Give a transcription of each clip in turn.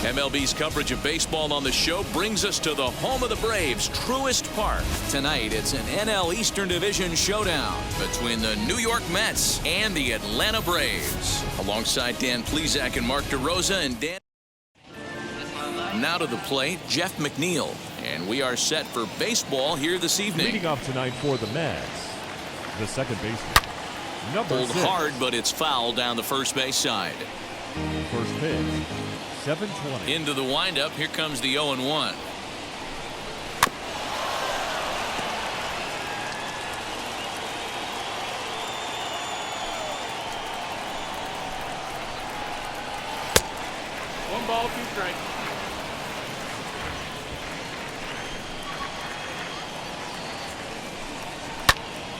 MLB's coverage of baseball on the show brings us to the home of the Braves, Truist Park. Tonight, it's an NL Eastern Division showdown between the New York Mets and the Atlanta Braves. Alongside Dan Plesac and Mark DeRosa and Dan. Now to the plate, Jeff McNeil. And we are set for baseball here this evening. Leading off tonight for the Mets, the second baseman, number Pulled 6. hard, but it's foul down the first base side. First pitch, 7:20. Into the windup, here comes the 0-1. One ball, 2 strikes.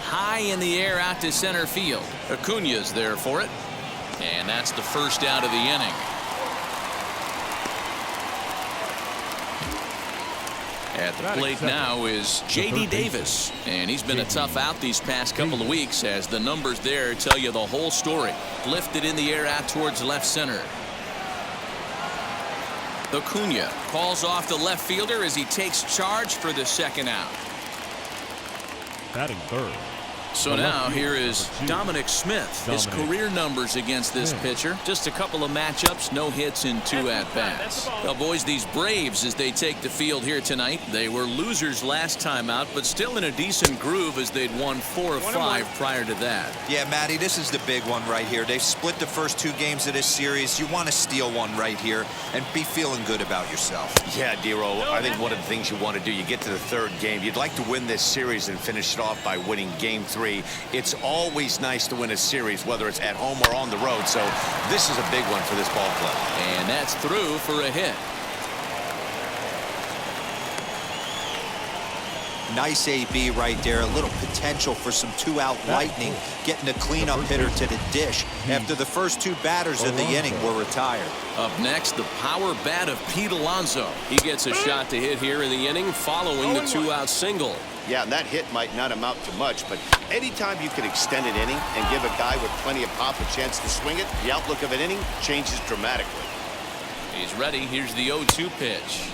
High in the air out to center field. Acuna's there for it. And that's the first out of the inning. At the plate now is J.D. Davis. And he's been a tough out these past couple of weeks, as the numbers there tell you the whole story. Lifted in the air out towards left center. Acuna calls off the left fielder as he takes charge for the second out. Batting third. So now here is Dominic Smith. His career numbers against this pitcher, just a couple of matchups, no hits in 2 at-bats. Well, boys, these Braves, as they take the field here tonight, they were losers last time out, but still in a decent groove as they'd won 4 of 5 prior to that. Yeah, Matty, this is the big one right here. They've split the first 2 games of this series. You want to steal one right here and be feeling good about yourself. Yeah, Dero, I think one of the things you want to do, you get to the 3rd game, you'd like to win this series and finish it off by winning Game 3. It's always nice to win a series, whether it's at home or on the road. So this is a big one for this ball club. And that's through for a hit. Nice AB right there. A little potential for some 2-out lightning, getting a cleanup hitter to the dish after the first 2 batters of the inning were retired. Up next, the power bat of Pete Alonso. He gets a shot to hit here in the inning following the 2-out single. Yeah, and that hit might not amount to much, but anytime you can extend an inning and give a guy with plenty of pop a chance to swing it, the outlook of an inning changes dramatically. He's ready. Here's the 0-2 pitch.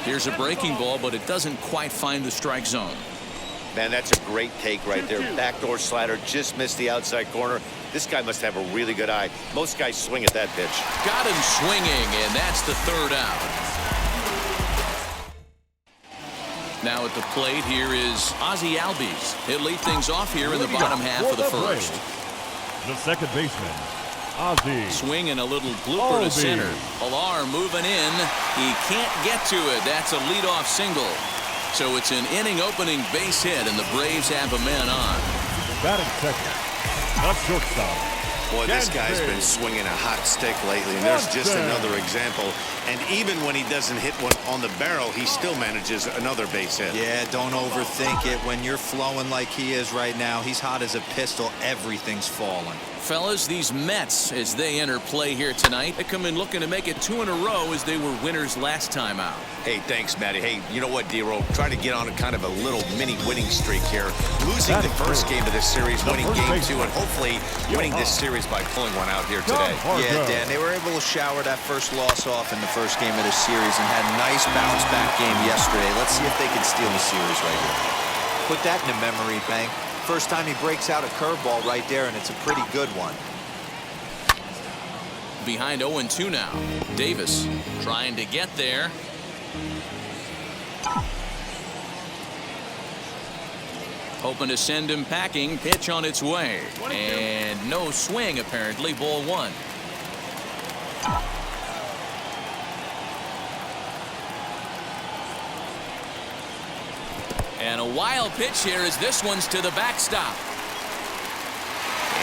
Here's a breaking ball, but it doesn't quite find the strike zone. Man, that's a great take right there. Backdoor slider, just missed the outside corner. This guy must have a really good eye. Most guys swing at that pitch. Got him swinging, and that's the 3rd out. Now at the plate, here is Ozzie Albies. He'll lead things off here in the bottom half of the first. The second baseman, Ozzie. Swinging a little blooper to center. Pilar moving in. He can't get to it. That's a leadoff single. So it's an inning-opening base hit, and the Braves have a man on. Batting second, the shortstop. Boy, this guy's been swinging a hot stick lately, and there's just another example. And even when he doesn't hit one on the barrel, he still manages another base hit. Yeah, don't overthink it. When you're flowing like he is right now, he's hot as a pistol. Everything's falling. Fellas, these Mets, as they enter play here tonight, they come in looking to make it 2 in a row as they were winners last time out. Hey, thanks, Matty. Hey, you know what, Dero? Try to get on a kind of a little mini winning streak here. Losing the first game of this series, winning Game 2, and hopefully winning this series by pulling one out here today. Yeah, Dan, they were able to shower that first loss off in the first game of this series and had a nice bounce-back game yesterday. Let's see if they can steal the series right here. Put that in the memory bank. First time he breaks out a curveball right there, and it's a pretty good one. Behind 0-2 now. Davis trying to get there. Hoping to send him packing. Pitch on its way. And no swing, apparently. Ball 1. And a wild pitch here as this one's to the backstop.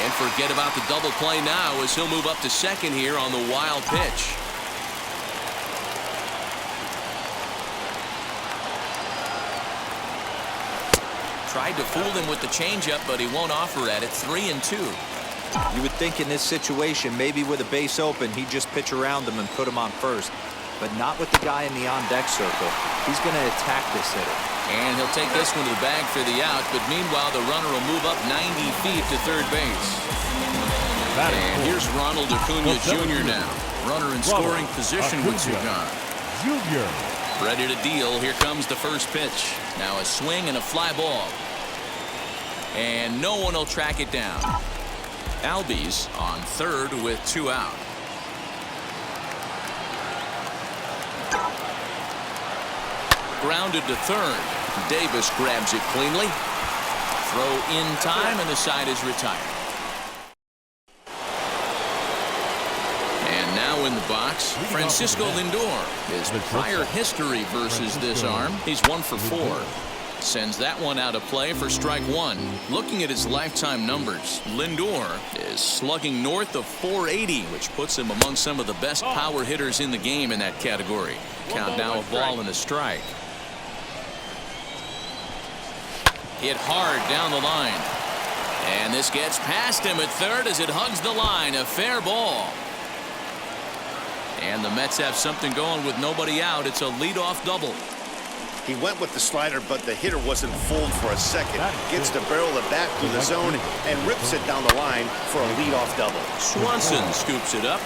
And forget about the double play now as he'll move up to second here on the wild pitch. Tried to fool him with the changeup, but he won't offer at it. 3-2. You would think in this situation, maybe with a base open, he'd just pitch around him and put him on first. But not with the guy in the on-deck circle. He's going to attack this hitter. And he'll take this one to the bag for the out, but meanwhile the runner will move up 90 feet to third base. And here's Ronald Acuna Jr. now. Runner in scoring position with two gone. Junior. Ready to deal. Here comes the first pitch. Now a swing and a fly ball. And no one will track it down. Albies on third with two out. Grounded to third. Davis grabs it cleanly. Throw in time, and the side is retired. And now in the box, Francisco Lindor. His prior history versus this arm, he's 1 for 4. Sends that one out of play for strike one. Looking at his lifetime numbers, Lindor is slugging north of 480, which puts him among some of the best power hitters in the game in that category. Count now a ball and a strike. Hit hard down the line. And this gets past him at third as it hugs the line. A fair ball. And the Mets have something going with nobody out. It's a leadoff double. He went with the slider, but the hitter wasn't fooled for a second. Gets to barrel it back through the zone and rips it down the line for a leadoff double. Swanson scoops it up.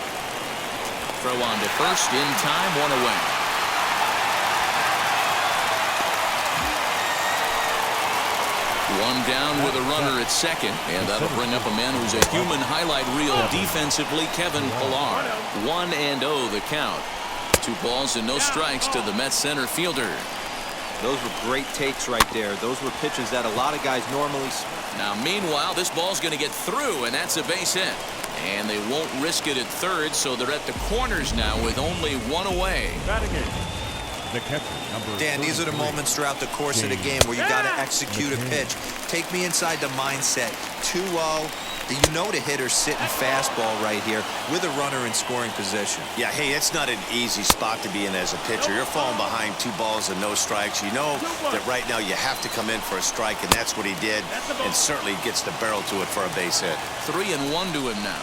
Throw on to first in time, one away. One down with a runner at second, and that'll bring up a man who's a human highlight reel defensively, Kevin Pillar. 1-0 the count. 2 balls and no strikes to the Mets center fielder. Those were great takes right there. Those were pitches that a lot of guys normally. Now, meanwhile, this ball's going to get through, and that's a base hit. And they won't risk it at third, so they're at the corners now with only one away. Batting in. The catcher, number Dan, these are the moments throughout the course of the game where you got to execute a pitch. Take me inside the mindset. 2-0. Do you know the hitter's sitting fastball right here with a runner in scoring position? Yeah, hey, it's not an easy spot to be in as a pitcher. You're falling behind 2 balls and no strikes. You know that right now you have to come in for a strike, and that's what he did, and certainly gets the barrel to it for a base hit. 3-1 to him now.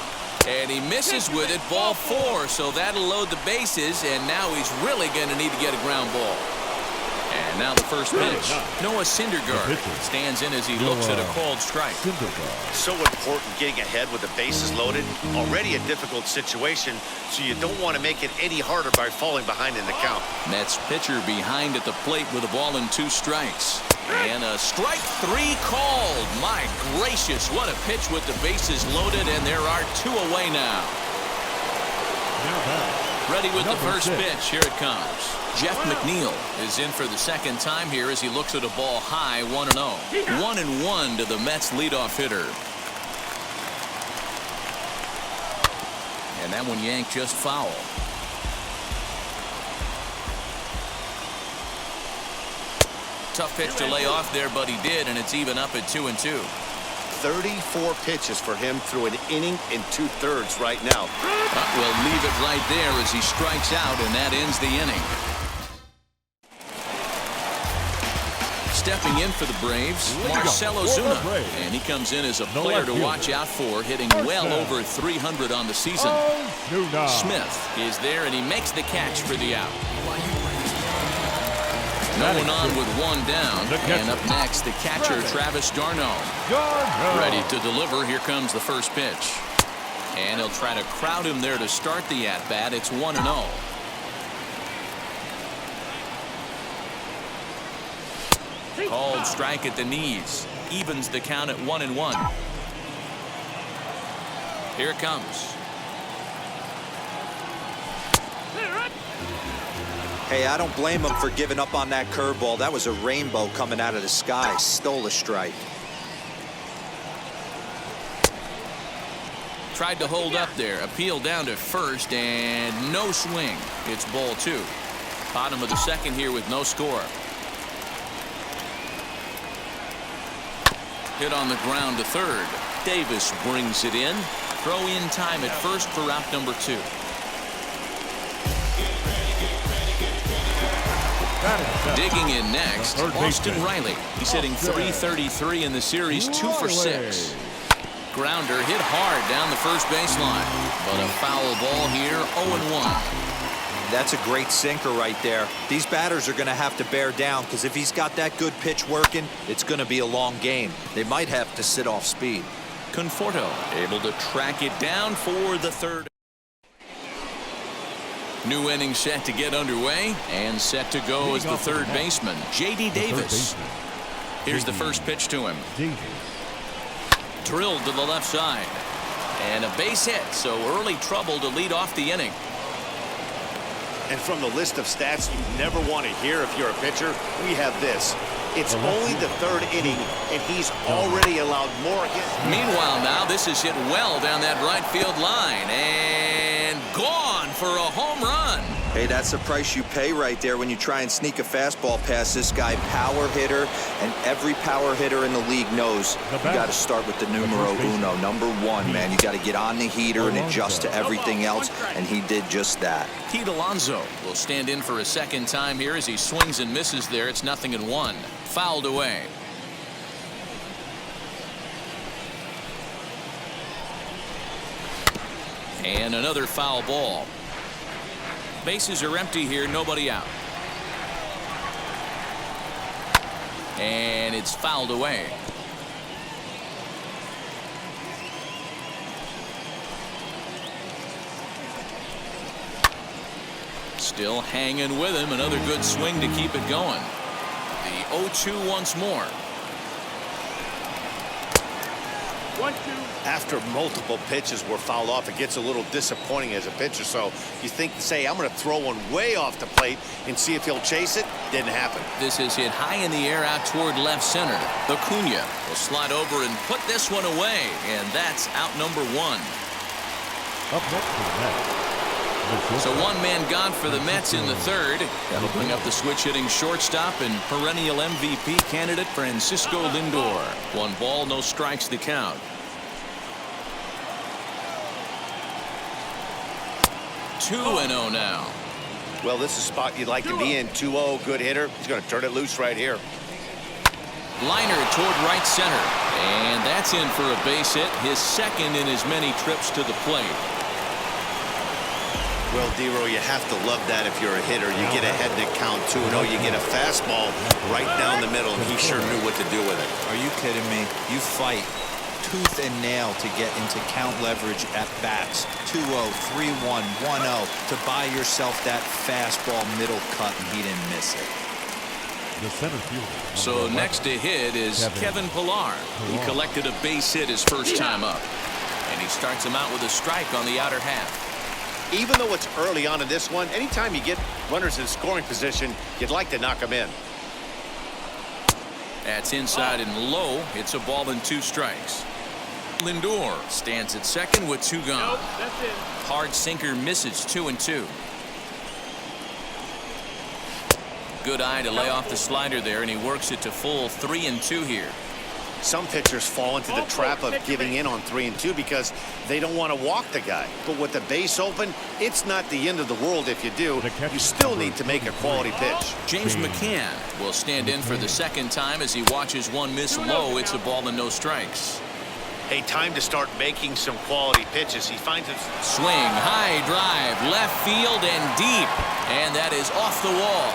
And he misses with it, ball 4, so that'll load the bases, and now he's really going to need to get a ground ball. And now the first pitch. Noah Syndergaard stands in as he looks at a called strike. So important getting ahead with the bases loaded. Already a difficult situation, so you don't want to make it any harder by falling behind in the count. Mets pitcher behind at the plate with a ball and 2 strikes. And a strike 3 called. My gracious, what a pitch with the bases loaded, and there are 2 away now. Ready with the first pitch. Here it comes. Jeff McNeil is in for the second time here as he looks at a ball high, 1-0. 1-1 to the Mets leadoff hitter. And that one yanked just foul. Tough pitch to lay off there, but he did, and it's even up at 2-2. 34 pitches for him through an inning and 2/3 right now. We'll leave it right there as he strikes out, and that ends the inning. Stepping in for the Braves, Marcell Ozuna, and he comes in as a player to watch out for, hitting well over 300 on the season. Smith is there, and he makes the catch for the out. No one on with one down, and up next, the catcher, Travis d'Arnaud. Ready to deliver. Here comes the first pitch. And he'll try to crowd him there to start the at-bat. It's 1-0. Called strike at the knees. Evens the count at 1-1. Here it comes. Hey, I don't blame him for giving up on that curveball. That was a rainbow coming out of the sky. Stole a strike. Tried to hold up there. Appeal down to first, and no swing. It's ball 2. Bottom of the second here with no score. Hit on the ground to third. Davis brings it in. Throw in time at first for out number 2. Digging in next, Austin Riley. He's hitting .333 in the series, 2 for 6. Grounder hit hard down the first baseline, but a foul ball here, 0-1. That's a great sinker right there. These batters are going to have to bear down because if he's got that good pitch working, it's going to be a long game. They might have to sit off speed. Conforto able to track it down for the third. New inning set to get underway and set to go as the third baseman, J.D. Davis. Here's the first pitch to him. Drilled to the left side. And a base hit, so early trouble to lead off the inning. And from the list of stats you never want to hear if you're a pitcher, we have this. It's only the third inning, and he's already allowed more hits. Meanwhile now, this is hit well down that right field line. And gone for a home run. Hey, that's the price you pay right there when you try and sneak a fastball past this guy. Power hitter, and every power hitter in the league knows you got to start with the numero uno, number one, man. You got to get on the heater and adjust to everything else, and he did just that. Pete Alonso will stand in for a second time here as he swings and misses there. It's 0-1. Fouled away. And another foul ball. Bases are empty here, nobody out. And it's fouled away. Still hanging with him. Another good swing to keep it going. The 0-2 once more. 1-2. After multiple pitches were fouled off, it gets a little disappointing as a pitcher. So you think, say, I'm going to throw one way off the plate and see if he'll chase it. Didn't happen. This is hit high in the air out toward left center. Acuna will slide over and put this one away. And that's out number one. Up next for the Mets. So one man gone for the Mets in the third. That'll bring up the switch-hitting shortstop and perennial MVP candidate Francisco Lindor. 1 ball, no strikes to count. Two and 0 now. Well, this is a spot you'd like to be in. 2-0, good hitter. He's going to turn it loose right here. Liner toward right center. And that's in for a base hit, his second in as many trips to the plate. Well, D-Row, you have to love that if you're a hitter. You get ahead in the count 2-0. You get a fastball right down the middle, and he sure knew what to do with it. Are you kidding me? You fight tooth and nail to get into count leverage at bats. 2-0, 3-1, 1-0 to buy yourself that fastball middle cut, and he didn't miss it. The center fielder. So next to hit is Kevin Pillar. He collected a base hit his first time up. And he starts him out with a strike on the outer half. Even though it's early on in this one, anytime you get runners in scoring position, you'd like to knock them in. That's inside and low. It's a ball and 2 strikes. Lindor stands at second with 2 gone. Nope, that's it. Hard sinker misses. 2-2. Good eye to lay off the slider there, and he works it to full 3-2 here. Some pitchers fall into the trap of giving in on 3-2 because they don't want to walk the guy. But with the base open, it's not the end of the world if you do. You still need to make a quality pitch. James McCann will stand in for the second time as he watches one miss low. It's a ball and no strikes. Hey, time to start making some quality pitches. He finds it. Swing, high drive, left field and deep. And that is off the wall.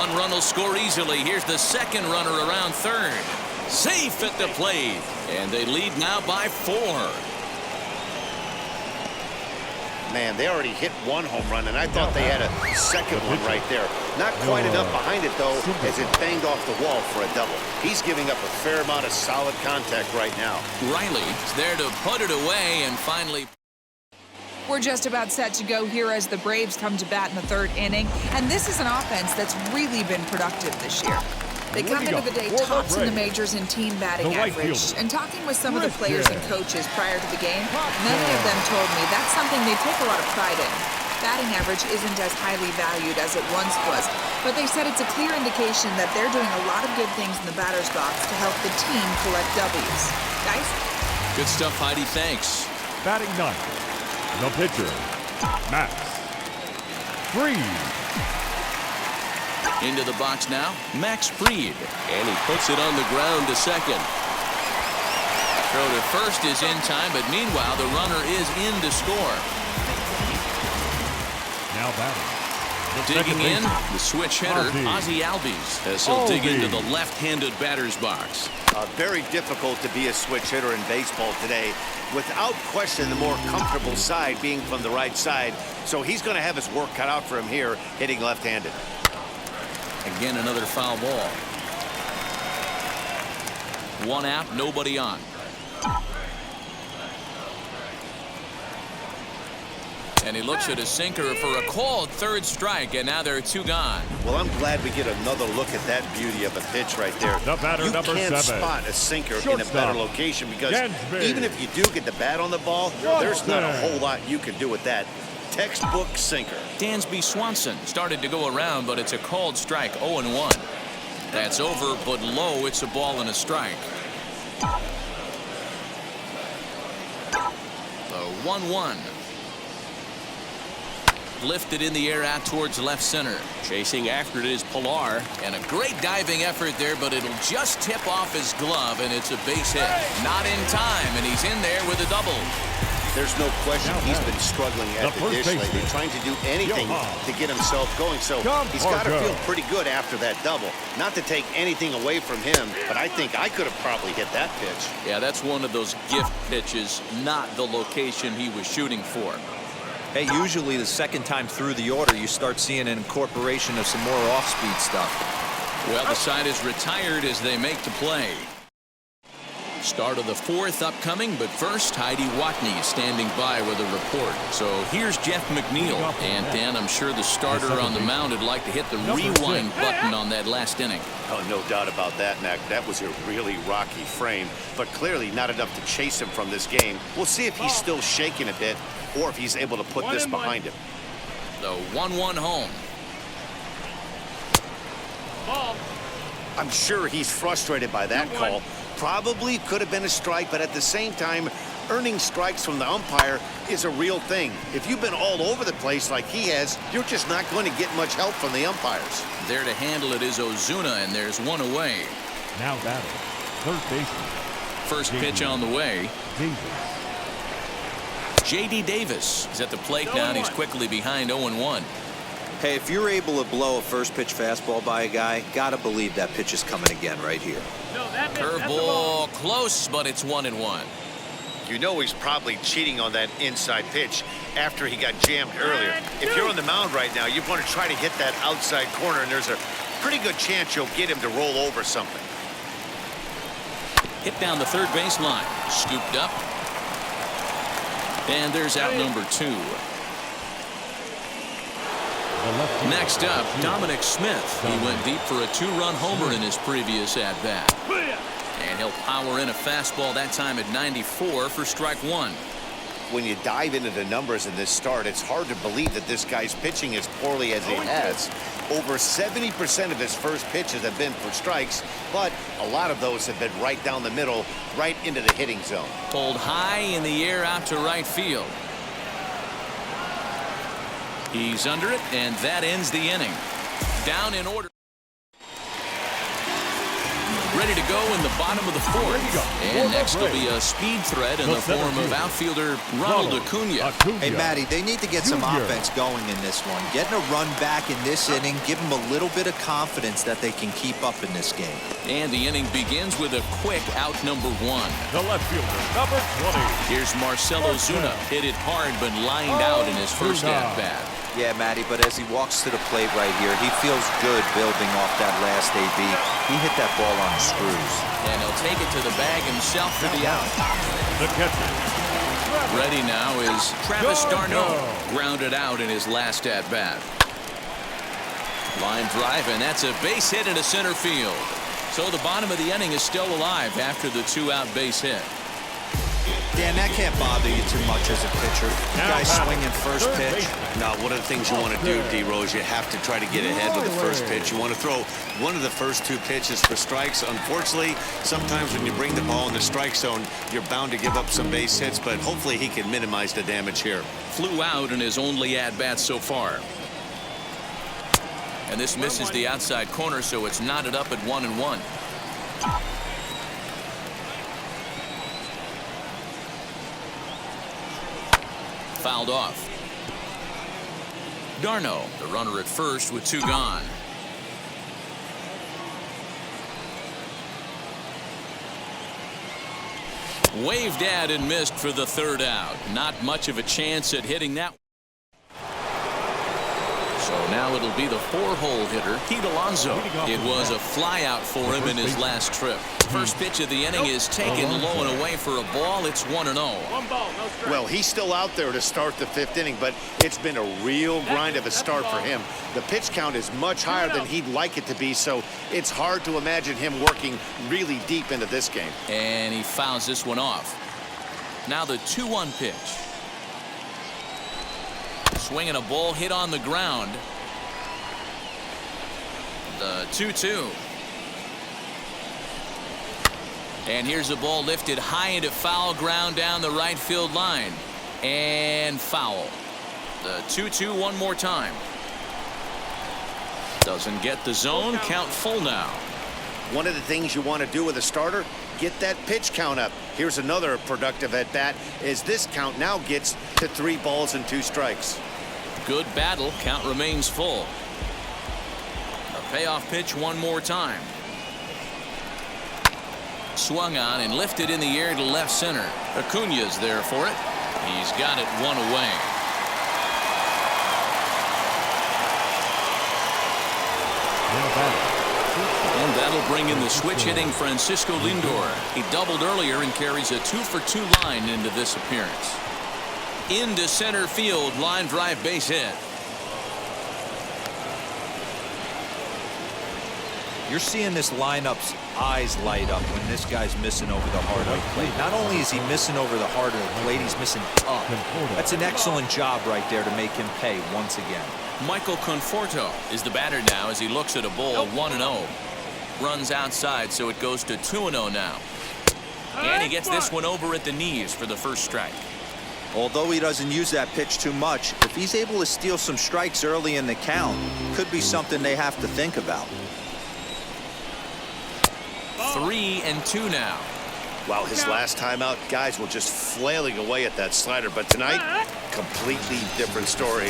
1 run will score easily. Here's the second runner around third. Safe at the plate, and they lead now by 4. Man, they already hit 1 home run, and I thought they had a second one right there. Not quite enough behind it, though, as it banged off the wall for a double. He's giving up a fair amount of solid contact right now. Riley's there to put it away, and finally... We're just about set to go here as the Braves come to bat in the 3rd inning, and this is an offense that's really been productive this year. They come into the day tops in the majors in team batting average. And talking with some of the players and coaches prior to the game, many of them told me that's something they take a lot of pride in. Batting average isn't as highly valued as it once was, but they said it's a clear indication that they're doing a lot of good things in the batter's box to help the team collect W's. Guys? Good stuff, Heidi. Thanks. Batting 9. The pitcher, Max Fried. Into the box now, Max Fried. And he puts it on the ground to second. Throw to first is in time, but meanwhile, the runner is in to score. Now batting, Digging in, the switch hitter, Ozzie Albies, as he'll dig into the left-handed batter's box. Very difficult to be a switch hitter in baseball today. Without question, the more comfortable side being from the right side. So he's going to have his work cut out for him here, hitting left-handed. Again, another foul ball. One out, nobody on. And he looks at a sinker for a called third strike, and now there are 2 gone. Well, I'm glad we get another look at that beauty of a pitch right there. The batter, you number can't 7. spot a sinker Shortstop. in a better location because even if you do get the bat on the ball, there's not a whole lot you can do with that. Textbook sinker. Dansby Swanson started to go around, but it's a called strike, 0-1. That's over, but low. It's a ball and a strike. The 1-1. Lifted in the air out towards left center. Chasing after it is Pilar. And a great diving effort there, but it'll just tip off his glove, and it's a base hit. Not in time, and he's in there with a double. There's no question he's been struggling at the dish lately, trying to do anything to get himself going. So he's got to feel pretty good after that double. Not to take anything away from him, but I think I could have probably hit that pitch. Yeah, that's one of those gift pitches, not the location he was shooting for. Hey, usually the second time through the order, you start seeing an incorporation of some more off-speed stuff. Well, the side is retired as they make the play. Start of the 4th upcoming, but first, Heidi Watney is standing by with a report. So here's Jeff McNeil. And Dan, I'm sure the starter on the mound would like to hit the rewind button on that last inning. Oh, no doubt about that, Mac. That was a really rocky frame, but clearly not enough to chase him from this game. We'll see if he's still shaking a bit or if he's able to put this behind him. The 1-1 home. I'm sure he's frustrated by that call. Probably could have been a strike, but at the same time, earning strikes from the umpire is a real thing. If you've been all over the place like he has, you're just not going to get much help from the umpires. There to handle it is Ozuna, and there's one away. Now batting, third baseman. First pitch on the way. J.D. Davis is at the plate now, and he's quickly behind 0-1. Hey, if you're able to blow a first pitch fastball by a guy, gotta believe that pitch is coming again right here. Curveball close, but it's 1-1. You know he's probably cheating on that inside pitch after he got jammed earlier. If you're on the mound right now, you want to try to hit that outside corner, and there's a pretty good chance you'll get him to roll over something. Hit down the third baseline. Scooped up. And there's out number 2. Next up, Dominic Smith. He went deep for a 2-run homer in his previous at-bat. And he'll power in a fastball that time at 94 for strike 1. When you dive into the numbers in this start, it's hard to believe that this guy's pitching as poorly as he has. Over 70% of his first pitches have been for strikes, but a lot of those have been right down the middle, right into the hitting zone. Pulled high in the air out to right field. He's under it, and that ends the inning. Down in order. Ready to go in the bottom of the 4th. And next will be a speed threat in the form of outfielder Ronald Acuna. Hey, Matty, they need to get some offense going in this one. Getting a run back in this inning, give them a little bit of confidence that they can keep up in this game. And the inning begins with a quick out number 1. The left fielder, number 20. Here's Marcell Ozuna. Hit it hard, but lined out in his first at-bat. Yeah, Matty, but as he walks to the plate right here, he feels good building off that last AB. He hit that ball on the screws. And he'll take it to the bag himself for the out. The catcher. Ready now is Travis d'Arnaud. Grounded out in his last at-bat. Line drive, and that's a base hit into center field. So the bottom of the inning is still alive after the 2-out base hit. Dan, that can't bother you too much as a pitcher. You guys swinging first pitch. Now, one of the things you want to do, D-Rose, you have to try to get ahead with the first pitch. You want to throw one of the first 2 pitches for strikes. Unfortunately, sometimes when you bring the ball in the strike zone, you're bound to give up some base hits, but hopefully he can minimize the damage here. Flew out in his only at-bat so far. And this misses the outside corner, so it's knotted up at 1-1. Fouled off. Darno, the runner at first with 2 gone. Waved at and missed for the 3rd out. Not much of a chance at hitting that. So now it'll be the 4-hole hitter, Pete Alonso. It was a fly out for him in his last trip. First pitch of the inning is taken low and away for a ball. It's 1-0. Well, he's still out there to start the 5th inning, but it's been a real grind of a start for him. The pitch count is much higher than he'd like it to be, so it's hard to imagine him working really deep into this game. And he fouls this one off. Now the 2-1 pitch. Swinging a ball hit on the ground. The 2-2. And here's a ball lifted high into foul ground down the right field line. And foul. The 2-2 one more time. Doesn't get the zone. Count full now. One of the things you want to do with a starter, get that pitch count up. Here's another productive at bat as this count now gets to 3 balls and 2 strikes. Good battle. Count remains full. A payoff pitch one more time. Swung on and lifted in the air to left center. Acuña's there for it. He's got it 1 away. And that'll bring in the switch hitting Francisco Lindor. He doubled earlier and carries a 2-for-2 line into this appearance. Into center field, line drive base hit. You're seeing this lineup's eyes light up when this guy's missing over the heart of the plate. Not only is he missing over the heart of the plate, he's missing up. That's an excellent job right there to make him pay once again. Michael Conforto is the batter now as he looks at a ball 1-0. Runs outside, so it goes to 2-0 now. And he gets this one over at the knees for the first strike. Although he doesn't use that pitch too much, if he's able to steal some strikes early in the count, could be something they have to think about. 3-2 now. Wow, his last time out, guys were just flailing away at that slider. But tonight, completely different story.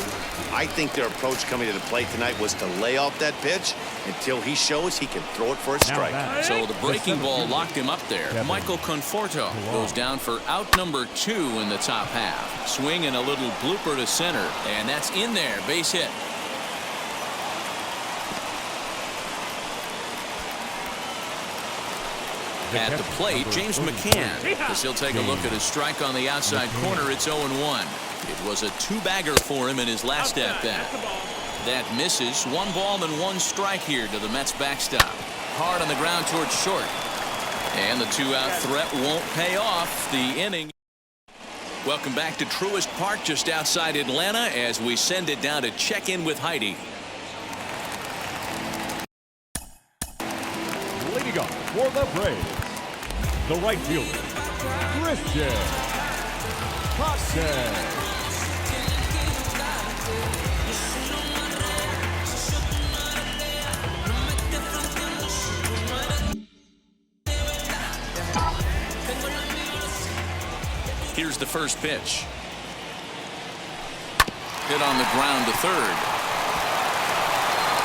I think their approach coming to the plate tonight was to lay off that pitch until he shows he can throw it for a strike. So the breaking ball locked him up there. Michael Conforto goes down for out number 2 in the top half. Swing and a little blooper to center. And that's in there. Base hit. At the plate, James McCann, as he'll take a look at his strike on the outside corner. It's 0-1. It was a 2-bagger for him in his last at-bat. That misses. 1 ball and 1 strike here to the Mets backstop. Hard on the ground towards short. And the 2-out threat won't pay off. The inning. Welcome back to Truist Park just outside Atlanta as we send it down to check in with Heidi. Leading up for the Braves, the right fielder, Christian Casas. Here's the first pitch. Hit on the ground to third.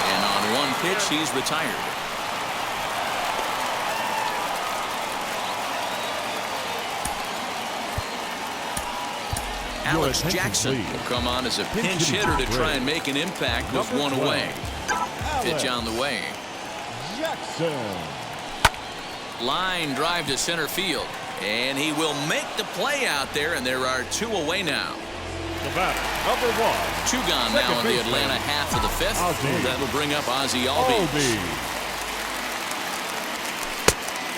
And on 1 pitch, he's retired. Alex Jackson will come on as a pinch hitter to try and make an impact with 1 away. Pitch on the way. Jackson. Line drive to center field. And he will make the play out there, and there are 2 away now. The batter, number 1. 2 gone now in the Atlanta half of the 5th. That'll bring up Ozzie Albies.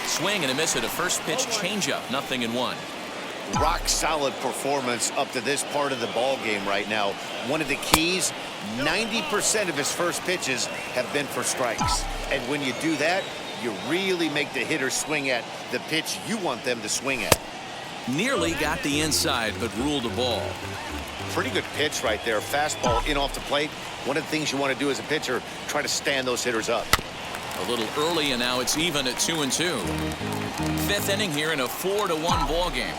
Swing and a miss at a first pitch changeup. 0-1. Rock solid performance up to this part of the ball game right now. One of the keys, 90% of his first pitches have been for strikes. And when you do that, you really make the hitter swing at the pitch you want them to swing at. Nearly got the inside, but ruled the ball. Pretty good pitch right there. Fastball in off the plate. One of the things you want to do as a pitcher, try to stand those hitters up. A little early, and now it's even at 2-2. 5th inning here in a 4-1 ball game.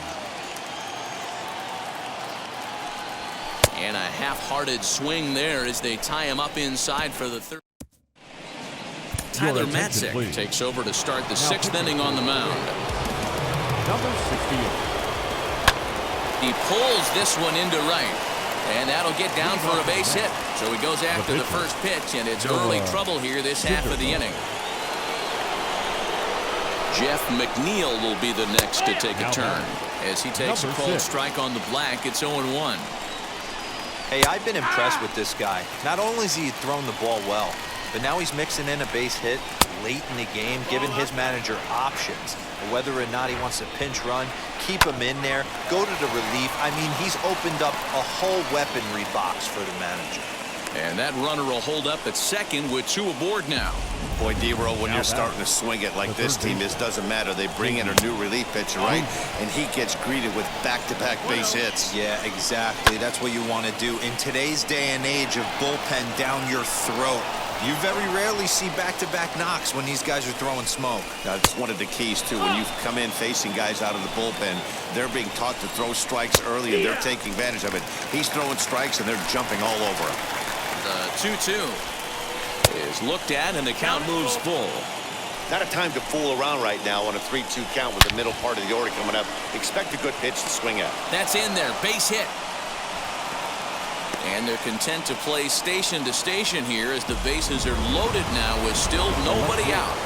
And a half-hearted swing there as they tie him up inside for the third. Tyler Matzik takes over to start the sixth inning on the mound. Number 68. He pulls this one into right, and that'll get down for a base hit. So he goes after the first pitch, and it's early trouble here this half of the inning. Jeff McNeil will be the next to take a turn as he takes a cold strike on the black. It's 0-1. Hey, I've been impressed with this guy. Not only has he thrown the ball well, but now he's mixing in a base hit late in the game, giving his manager options. Whether or not he wants to pinch run, keep him in there, go to the relief. I mean, he's opened up a whole weaponry box for the manager. And that runner will hold up at second with two aboard now. Boy, D-Row, when you're starting to swing it like this team is, doesn't matter. They bring in a new relief pitcher, right? And he gets greeted with back-to-back base hits. Yeah, exactly. That's what you want to do. In today's day and age of bullpen down your throat, you very rarely see back-to-back knocks when these guys are throwing smoke. That's one of the keys, too. When you come in facing guys out of the bullpen, they're being taught to throw strikes early, and they're taking advantage of it. He's throwing strikes, and they're jumping all over him. The 2-2 is looked at, and the count moves full. Not a time to fool around right now on a 3-2 count with the middle part of the order coming up. Expect a good pitch to swing at. That's in there. Base hit. And they're content to play station to station here as the bases are loaded now with still nobody out.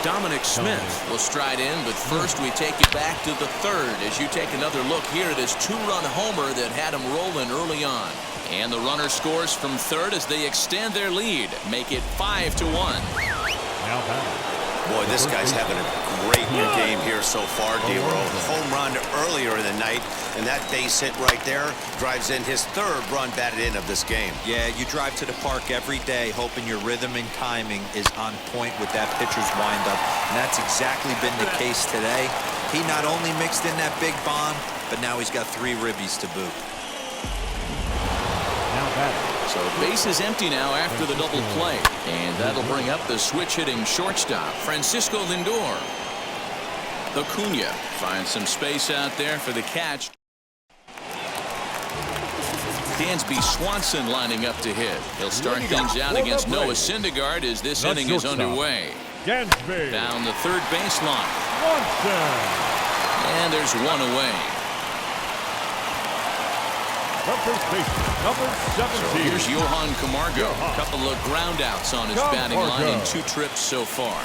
Dominic Smith will stride in, but first we take you back to the third as you take another look here at his two-run homer that had him rolling early on. And the runner scores from third as they extend their lead, make it 5-1. Now batting. Boy, this guy's having a great game here so far, D-Row. Home run earlier in the night, and that base hit right there drives in his third run batted in of this game. Yeah, you drive to the park every day hoping your rhythm and timing is on point with that pitcher's windup, and that's exactly been the case today. He not only mixed in that big bomb, but now he's got 3 ribbies to boot. Now batting. So base is empty now after the double play. And that'll bring up the switch-hitting shortstop, Francisco Lindor. Acuna finds some space out there for the catch. Dansby Swanson lining up to hit. He'll start things out against Noah Syndergaard as this inning is underway. Dansby. Down the third baseline. Swanson. And there's one away. Number 17. So here's Johan Camargo. A couple of groundouts on his batting line in 2 trips so far.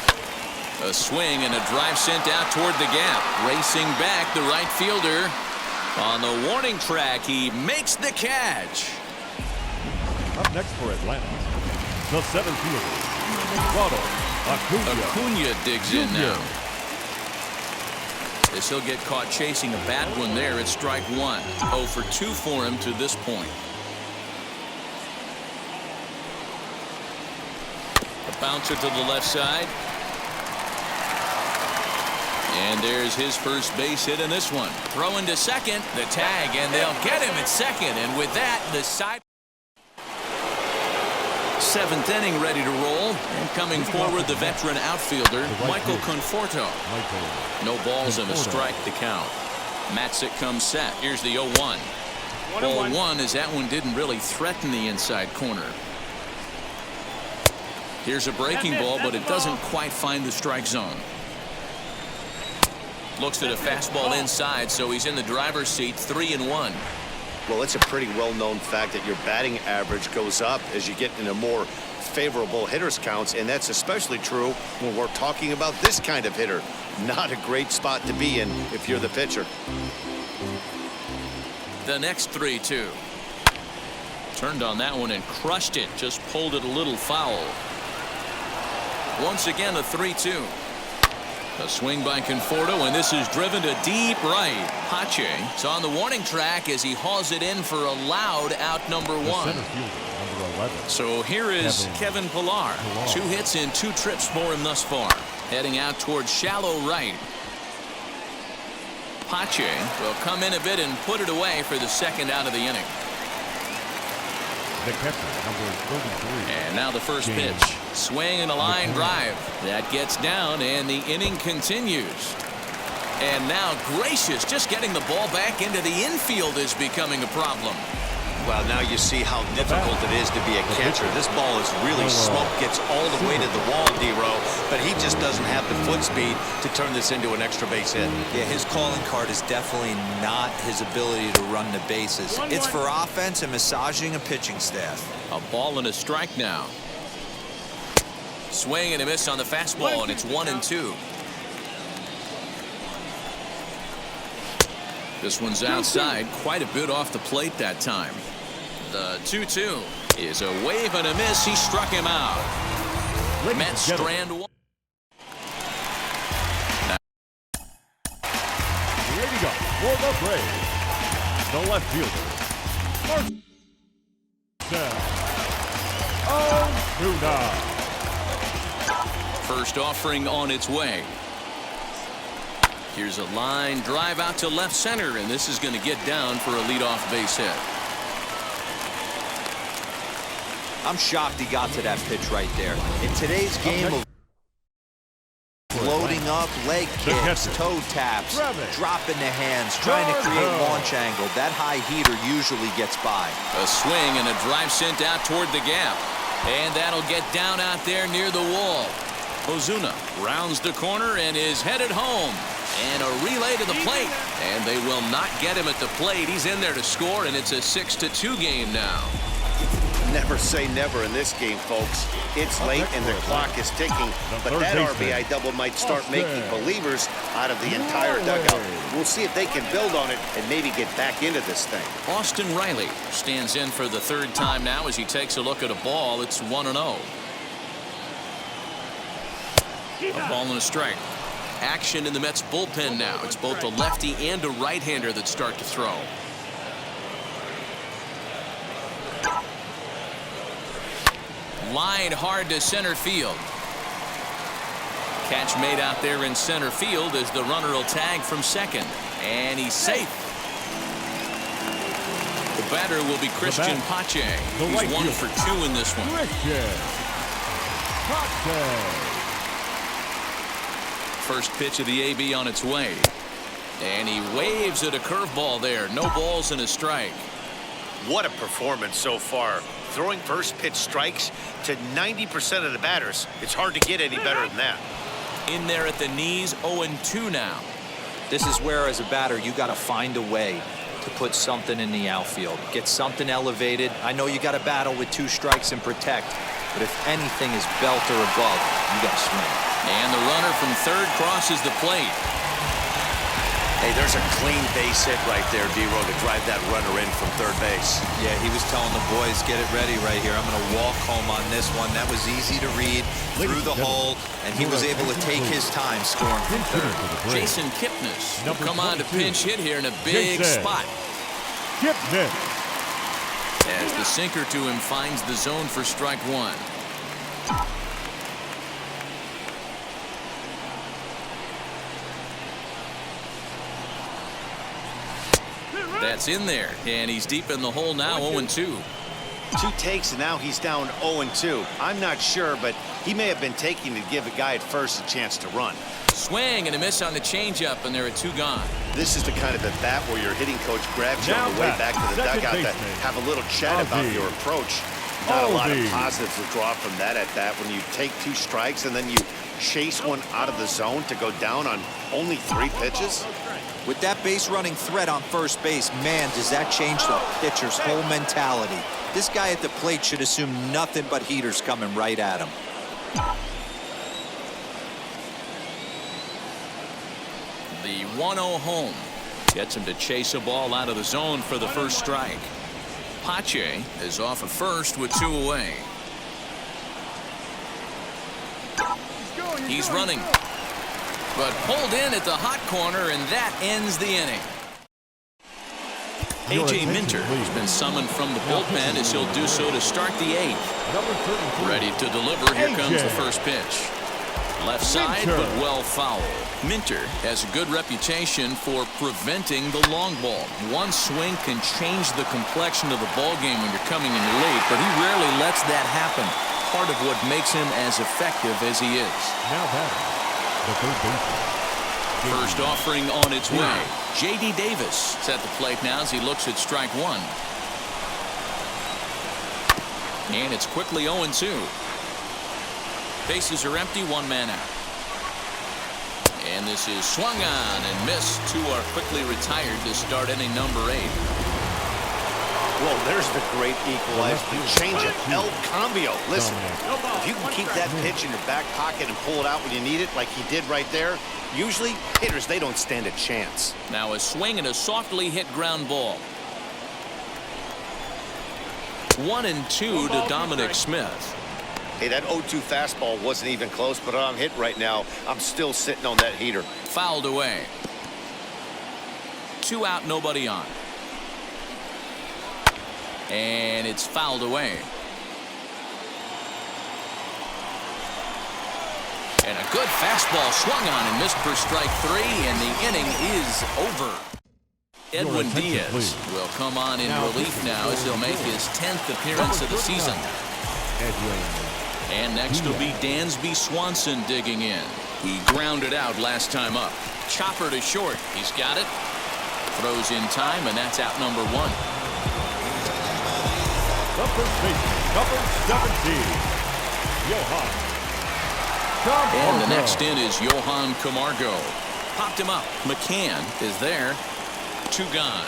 A swing and a drive sent out toward the gap. Racing back, the right fielder. On the warning track, he makes the catch. Up next for Atlanta, the center fielder, Ronald Acuna. Acuna digs in now. As he'll get caught chasing a bad one there at strike 1. 0 for 2 for him to this point. A bouncer to the left side. And there's his first base hit in this one. Throwing to second, the tag, and they'll get him at second. And with that, the side. 7th inning ready to roll, and coming forward the veteran outfielder Michael Conforto. No balls and a strike to count. Matzik comes set. Here's the 0-1. 0-1 as that one didn't really threaten the inside corner. Here's a breaking ball, but it doesn't quite find the strike zone. Looks at a fastball inside, so he's in the driver's seat. 3-1. Well, it's a pretty well-known fact that your batting average goes up as you get into more favorable hitters counts, and that's especially true when we're talking about this kind of hitter. Not a great spot to be in if you're the pitcher. The next 3-2. Turned on that one and crushed it. Just pulled it a little foul. Once again, a 3-2. A swing by Conforto, and this is driven to deep right. Pache is on the warning track as he hauls it in for a loud out number 1. Center fielder, number 11. So here is Kevin Pillar. 2 hits in 2 trips for him thus far. Heading out towards shallow right. Pache will come in a bit and put it away for the second out of the inning. The catcher, number 33. And now the first pitch. Swing and a line drive. That gets down, and the inning continues. And now Gracious just getting the ball back into the infield is becoming a problem. Well, now you see how difficult it is to be a catcher. This ball is really smoked, gets all the way to the wall, D-Row, but he just doesn't have the foot speed to turn this into an extra base hit. Yeah, his calling card is definitely not his ability to run the bases. It's for offense and massaging a pitching staff. A ball and a strike now. Swing and a miss on the fastball, and it's 1-2. This one's outside, quite a bit off the plate that time. The 2-2 is a wave and a miss. He struck him out. Mets strand one. Ready to go for the Braves. The left fielder, Osuna. First offering on its way. Here's a line drive out to left center, and this is going to get down for a leadoff base hit. I'm shocked he got to that pitch right there. In today's game of loading up, leg kicks, toe taps, dropping the hands, trying to create launch angle, that high heater usually gets by. A swing and a drive sent out toward the gap. And that'll get down out there near the wall. Ozuna rounds the corner and is headed home. And a relay to the plate. And they will not get him at the plate. He's in there to score, and it's a 6-2 game now. Never say never in this game, folks. It's late and the clock is ticking, but that RBI double might start making believers out of the entire dugout. We'll see if they can build on it and maybe get back into this thing. Austin Riley stands in for the third time now as he takes a look at a ball. It's 1-0. A ball and a strike. Action in the Mets bullpen now. It's both a lefty and a right-hander that start to throw. Line hard to center field. Catch made out there in center field as the runner will tag from second. And he's safe. The batter will be Christian Pache. He's 1 for 2 in this one. First pitch of the AB on its way. And he waves at a curveball there. No balls and a strike. What a performance so far. Throwing first pitch strikes to 90% of the batters. It's hard to get any better than that. In there at the knees, 0-2 now. This is where, as a batter, you got to find a way to put something in the outfield. Get something elevated. I know you got to battle with 2 strikes and protect, but if anything is belt or above, you got to swing. And the runner from third crosses the plate. Hey, there's a clean base hit right there, D-Row, to drive that runner in from third base. Yeah, he was telling the boys, get it ready right here. I'm going to walk home on this one. That was easy to read through the hole, and he was able to take his time scoring from third. Jason Kipnis will come on to pinch hit here in a big spot. Kipnis. As the sinker to him finds the zone for strike 1. That's in there, and he's deep in the hole now, 0-2. 2 takes, and now he's down 0-2. I'm not sure, but he may have been taking to give a guy at first a chance to run. Swing and a miss on the changeup, and there are 2 gone. This is the kind of at bat where your hitting coach grabs you on the way back to the dugout to have a little chat about your approach. Not a lot of positives to draw from that at bat when you take 2 strikes and then you chase one out of the zone to go down on only 3 pitches. With that base running threat on first base, man, does that change the pitcher's whole mentality. This guy at the plate should assume nothing but heaters coming right at him. The 1-0 home gets him to chase a ball out of the zone for the first strike. Pache is off at first with 2 away. He's running, but pulled in at the hot corner, and that ends the inning. A.J. Minter has been summoned from the bullpen as he'll do so to start the 8th. Ready to deliver. Here comes the first pitch. Left side, but well fouled. Minter has a good reputation for preventing the long ball. One swing can change the complexion of the ball game when you're coming in late, but he rarely lets that happen. Part of what makes him as effective as he is. Now batting, the third baseman. First offering on its way. J.D. Davis is at the plate now as he looks at strike 1. And it's quickly 0-2. Bases are empty, one man out. And this is swung on and missed. Two are quickly retired to start inning number 8. Well, there's the great equalizer. The changeup, El Cambio. Listen, if you can keep that pitch in your back pocket and pull it out when you need it, like he did right there, usually hitters, they don't stand a chance. Now a swing and a softly hit ground ball. 1-2 to Dominic Smith. Hey, that 0-2 fastball wasn't even close, but I'm hit right now. I'm still sitting on that heater. Fouled away. 2 out, nobody on. And it's fouled away. And a good fastball swung on and missed for strike 3, and the inning is over. Edwin Diaz will come on in relief now as he'll make his 10th appearance of the season. And next will be Dansby Swanson digging in. He grounded out last time up. Chopper to short. He's got it. Throws in time, and that's out number 1. The first baseman, number 17, Johan Camargo. And the next in is Johan Camargo. Popped him up. McCann is there. 2 gone.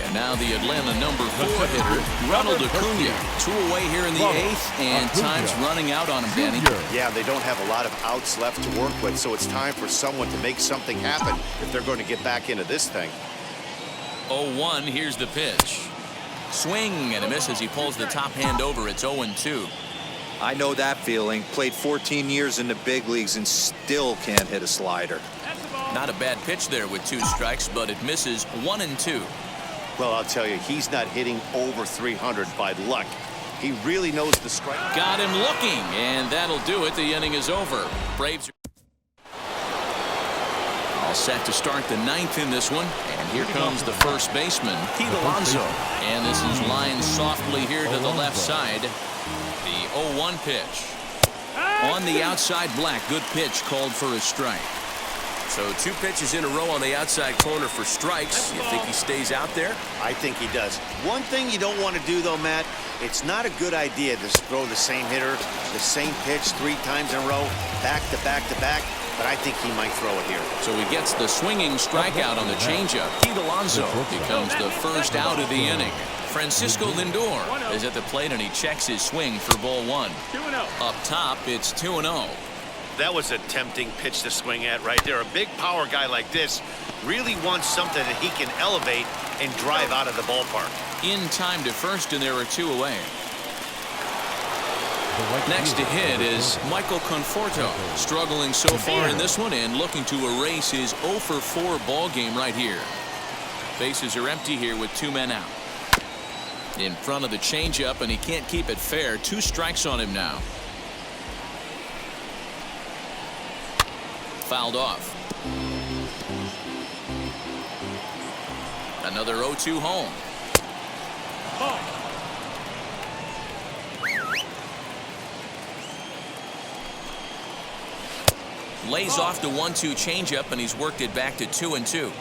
And now the Atlanta number 4 hitter, Ronald Acuna. 2 away here in the 8th, and time's running out on him, Danny. Yeah, they don't have a lot of outs left to work with, so it's time for someone to make something happen if they're going to get back into this thing. 0-1, here's the pitch. Swing and a miss as he pulls the top hand over. It's 0-2. I know that feeling. Played 14 years in the big leagues and still can't hit a slider. Not a bad pitch there with 2 strikes, but it misses. 1-2. Well, I'll tell you, he's not hitting over 300 by luck. He really knows the strike. Got him looking, and that'll do it. The inning is over. Braves are all set to start the 9th in this one. And here comes the first baseman, Pete Alonso. And this is lined softly here to the left side. The 0-1 pitch. On the outside, Black. Good pitch called for a strike. So 2 pitches in a row on the outside corner for strikes. You think he stays out there? I think he does. One thing you don't want to do, though, Matt, it's not a good idea to throw the same hitter, the same pitch 3 times in a row, back to back to back, but I think he might throw it here. So he gets the swinging strikeout on the changeup. Pete Alonso becomes the first out of the inning. Francisco Lindor is at the plate, and he checks his swing for ball 1. 2-0. Up top, it's 2-0. That was a tempting pitch to swing at right there. A big power guy like this really wants something that he can elevate and drive out of the ballpark. In time to first, and there are 2 away. Next to hit is Michael Conforto, struggling so far in this one and looking to erase his 0-for-4 ball game right here. Bases are empty here with 2 men out. In front of the changeup, and he can't keep it fair. 2 strikes on him now. Fouled off. Another 0-2 home. Lays off the 1-2 changeup, and he's worked it back to 2-2.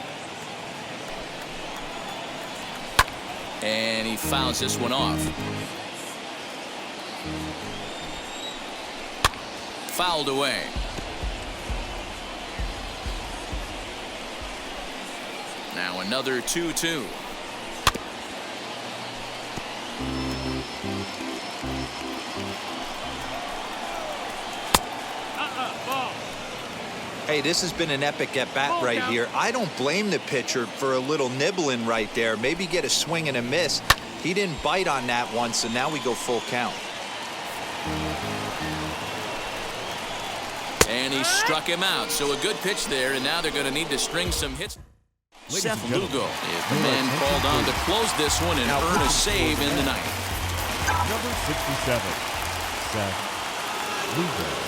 And he fouls this one off. Fouled away. Now another 2-2. Hey, this has been an epic at-bat right here. I don't blame the pitcher for a little nibbling right there. Maybe get a swing and a miss. He didn't bite on that one, so now we go full count. And he struck him out. So a good pitch there, and now they're going to need to string some hits. Seth Lugo is the man called on to close this one and earn a save in the 9th. Number 67, Seth Lugo.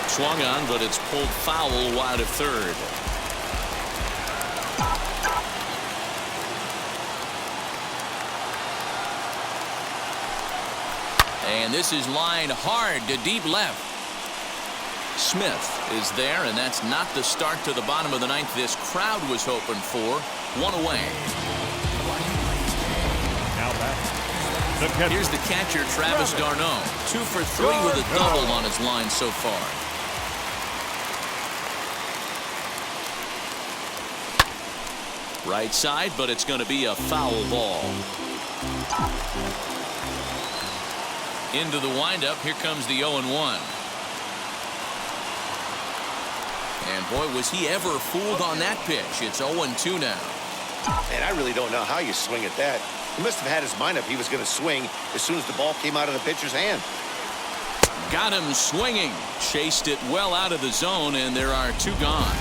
Swung on, but it's pulled foul wide of third. And this is lined hard to deep left. Smith is there, and that's not the start to the bottom of the 9th this crowd was hoping for. one away. Now back. The catcher. Here's the catcher, Travis d'Arnaud. 2 for 3 with a double on his line so far. Right side, but it's going to be a foul ball. Into the windup. Here comes the 0-1. And boy, was he ever fooled on that pitch. It's 0-2 now. And I really don't know how you swing at that. He must have had his mind up he was going to swing as soon as the ball came out of the pitcher's hand. Got him swinging. Chased it well out of the zone, and there are 2 gone.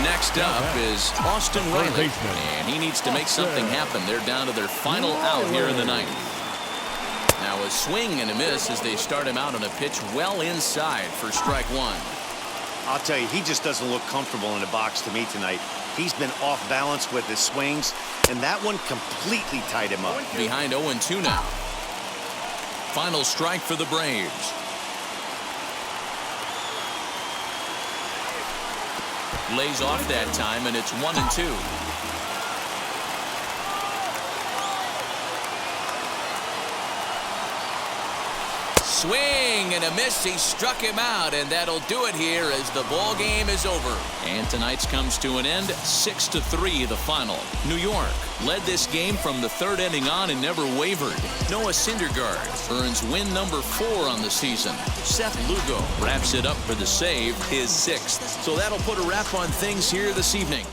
Next up is Austin Riley, and he needs to make something happen. They're down to their final out here in the ninth. Now a swing and a miss as they start him out on a pitch well inside for strike 1. I'll tell you, he just doesn't look comfortable in the box to me tonight. He's been off balance with his swings, and that one completely tied him up. Behind 0-2 now. Final strike for the Braves. Lays off that time, and it's 1-2. Swing and a miss. He struck him out, and that'll do it here as the ball game is over. And tonight's comes to an end. 6-3 the final. New York led this game from the 3rd inning on and never wavered. Noah Syndergaard earns win number 4 on the season. Seth Lugo wraps it up for the save, his 6th. So that'll put a wrap on things here this evening.